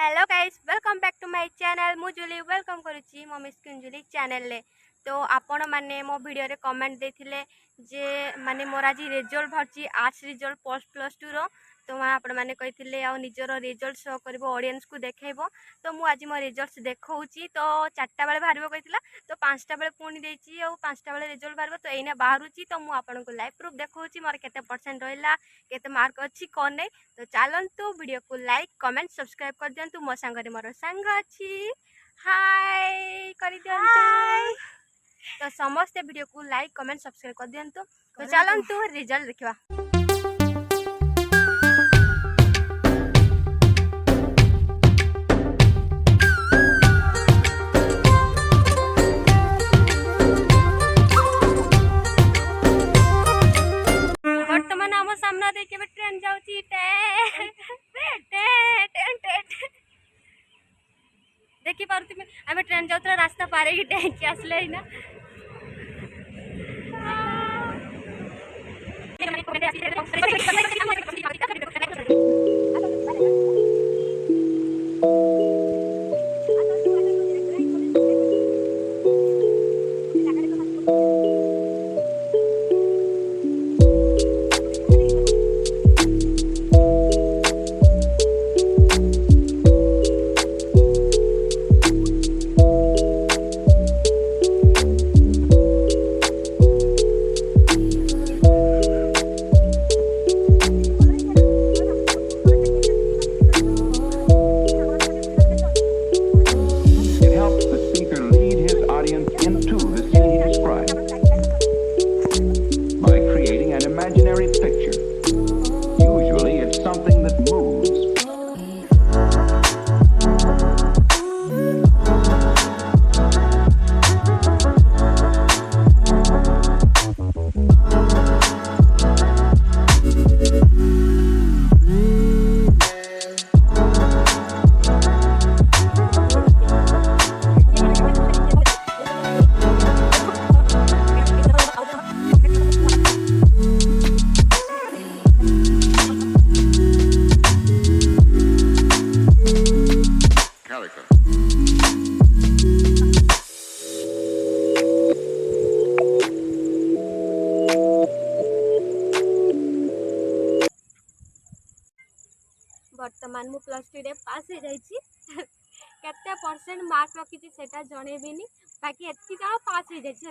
Hello guys welcome back to my channel मु जूली welcome करुच्ची मो मिस जूली चैनल ले। तो आपण मैंने मो वीडियो रे कमेंट देथिले जे माने मोर आज रिजल्ट भरची arts result post plus two रो। तो आपण मैंने कही आ निजर रिजल्ट शो कर ऑडियंस को देखो। तो मु आज मो रिजल्ट देखौची। तो 4टा बेले बाहर कहला तो 5टा बेले पुणी देची और 5टा बेले रिजल्ट बाहर तो एना बाहरुची। तो मु आपन को लाइव प्रूफ देखौची मोर केते परसेंट रहिला केते मार्क अछि कोन नै। तो चलतु वीडियो को लाइक कमेंट सब्सक्राइब कर दियंतु। मो संग रे मोर संग अछि हाय कर दियंतु। तो समस्त वीडियो को लाइक कमेंट सब्सक्राइब कर दियंतु। तो चलतु रिजल्ट देखिबा। वर्तमान आम सामना देखिए ट्रेन जाउची देखी पारुती आम ट्रेन जाऊला रास्ता पारे ही टैंकी आसले ना। Into the scene he described by creating an imaginary picture. Usually it's something that moves. वर्तमान मु प्लस टू रे पास हो जाइए केते परसेंट मार्क रखी सेटा जणेबिनी बाकी एति जा पास हो जाइए।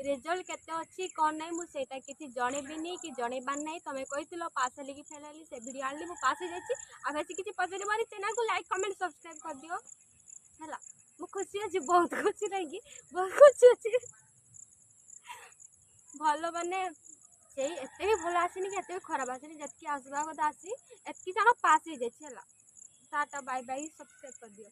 रिजल्ट केते अच्छी कौन नहीं मुझे किसी जणेबिनी कि जणेबार नहीं। तुम कही पास हेली कि फेल हेली से वीडियो आनी मुझे पास हो जाइए। आ किसी पचारे मारी चैनल को लाइक कमेंट सब्सक्राइब कर दियो है। मु खुशी अच्छी बहुत खुशी लगी बहुत खुशी अच्छी भल माने एते भी भल आसनी कि भी खराब आसनी जी आसवा कथा आसी एति जान पास हो जाइए। टाटा बाय बाय सब्सक्राइब कर दियो।